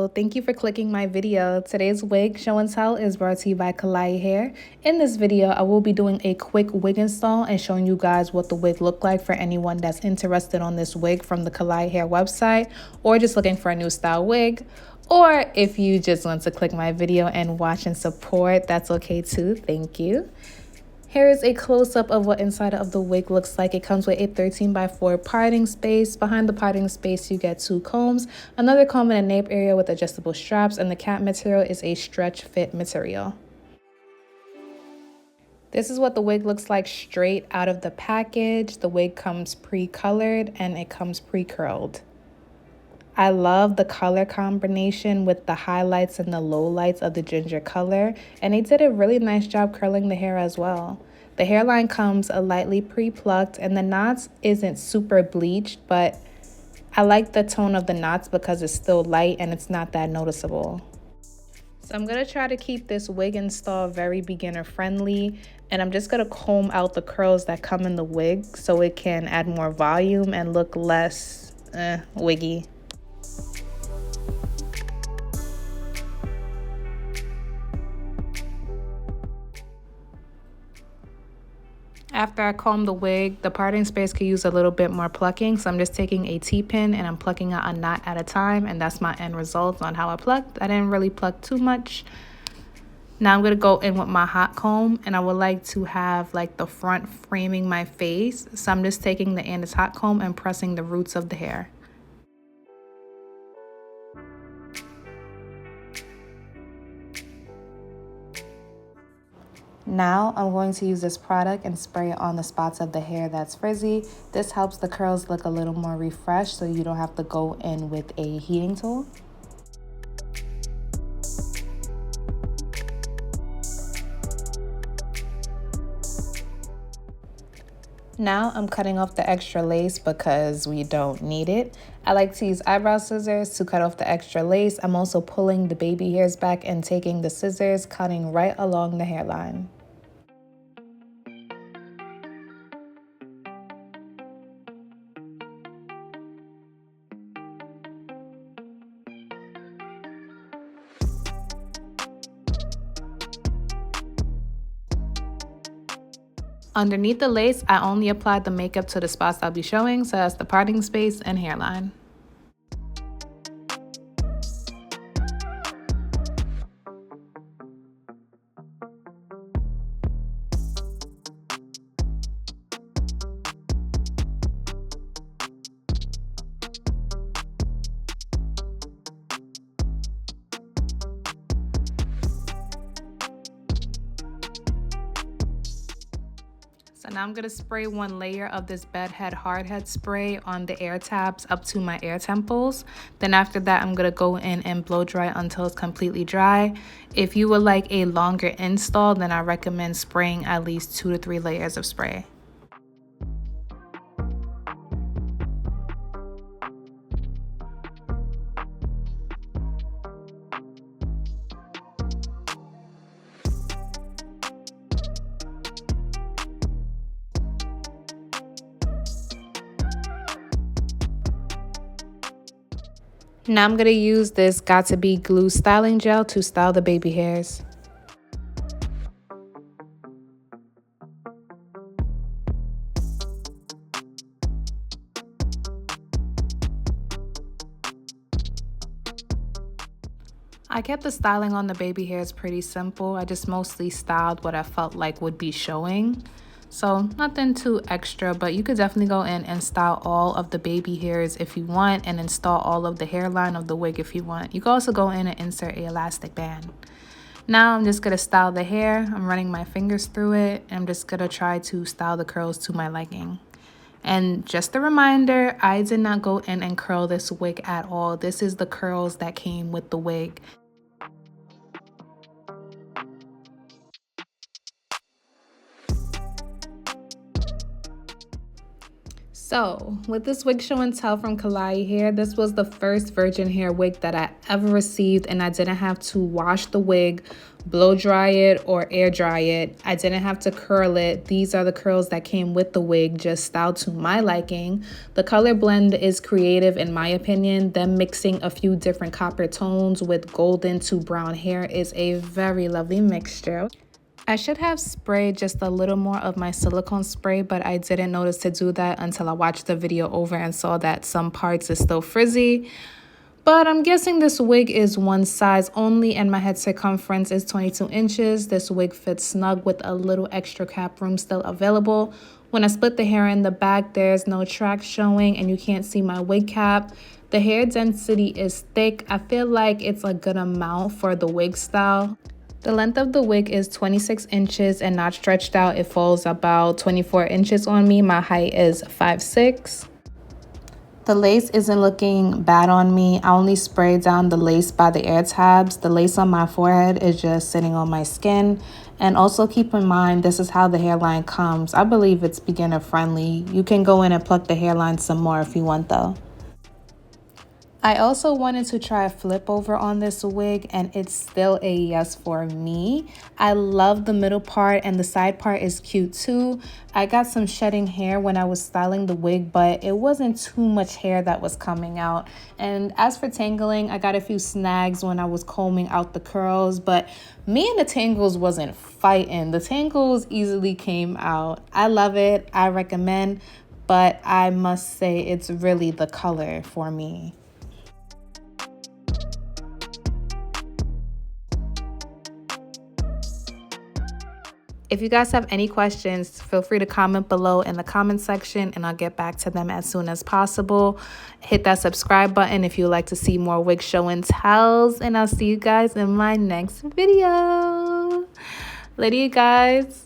Hello, thank you for clicking my video. Today's wig show and tell is brought to you by Klaiyi hair. In this video, I will be doing a quick wig install and showing you guys what the wig looked like for anyone that's interested on this wig from the Klaiyi hair website, or just looking for a new style wig. Or if you just want to click my video and watch and support, that's okay too. Thank you. Here is a close-up of what inside of the wig looks like. It comes with a 13x4 parting space. Behind the parting space, you get 2 combs, another comb in a nape area with adjustable straps, and the cap material is a stretch fit material. This is what the wig looks like straight out of the package. The wig comes pre-colored and it comes pre-curled. I love the color combination with the highlights and the lowlights of the ginger color, and they did a really nice job curling the hair as well. The hairline comes lightly pre-plucked and the knots isn't super bleached, but I like the tone of the knots because it's still light and it's not that noticeable. So I'm going to try to keep this wig install very beginner friendly, and I'm just going to comb out the curls that come in the wig so it can add more volume and look less wiggy. After I comb the wig, the parting space could use a little bit more plucking, so I'm just taking a T-pin and I'm plucking out a knot at a time, and that's my end result on how I plucked. I didn't really pluck too much. Now I'm going to go in with my hot comb, and I would like to have like the front framing my face, so I'm just taking the end of hot comb and pressing the roots of the hair. Now I'm going to use this product and spray it on the spots of the hair that's frizzy. This helps the curls look a little more refreshed so you don't have to go in with a heating tool. Now I'm cutting off the extra lace because we don't need it. I like to use eyebrow scissors to cut off the extra lace. I'm also pulling the baby hairs back and taking the scissors, cutting right along the hairline. Underneath the lace, I only applied the makeup to the spots I'll be showing, so that's the parting space and hairline. So now I'm going to spray one layer of this bedhead hardhead spray on the air tabs up to my air temples. Then after that, I'm going to go in and blow dry until it's completely dry. If you would like a longer install, then I recommend spraying at least 2 to 3 layers of spray. Now I'm going to use this Got To Be Glue styling gel to style the baby hairs. I kept the styling on the baby hairs pretty simple. I just mostly styled what I felt like would be showing. So nothing too extra, but you could definitely go in and style all of the baby hairs if you want, and install all of the hairline of the wig if you want. You can also go in and insert an elastic band. Now I'm just going to style the hair. I'm running my fingers through it, and I'm just going to try to style the curls to my liking. And just a reminder, I did not go in and curl this wig at all. This is the curls that came with the wig. So, with this wig show and tell from Klaiyi hair, this was the first virgin hair wig that I ever received, and I didn't have to wash the wig, blow dry it, or air dry it. I didn't have to curl it. These are the curls that came with the wig, just styled to my liking. The color blend is creative in my opinion. Them mixing a few different copper tones with golden to brown hair is a very lovely mixture. I should have sprayed just a little more of my silicone spray, but I didn't notice to do that until I watched the video over and saw that some parts is still frizzy. But I'm guessing this wig is one size only and my head circumference is 22 inches. This wig fits snug with a little extra cap room still available. When I split the hair in the back, there's no track showing and you can't see my wig cap. The hair density is thick. I feel like it's a good amount for the wig style. The length of the wig is 26 inches and not stretched out. It falls about 24 inches on me. My height is 5'6". The lace isn't looking bad on me. I only sprayed down the lace by the ear tabs. The lace on my forehead is just sitting on my skin. And also keep in mind, this is how the hairline comes. I believe it's beginner friendly. You can go in and pluck the hairline some more if you want though. I also wanted to try a flip over on this wig and it's still a yes for me. I love the middle part and the side part is cute too. I got some shedding hair when I was styling the wig, but it wasn't too much hair that was coming out. And as for tangling, I got a few snags when I was combing out the curls, but me and the tangles wasn't fighting. The tangles easily came out. I love it. I recommend, but I must say it's really the color for me. If you guys have any questions, feel free to comment below in the comment section and I'll get back to them as soon as possible. Hit that subscribe button if you'd like to see more wig show and tells, and I'll see you guys in my next video. Later, you guys.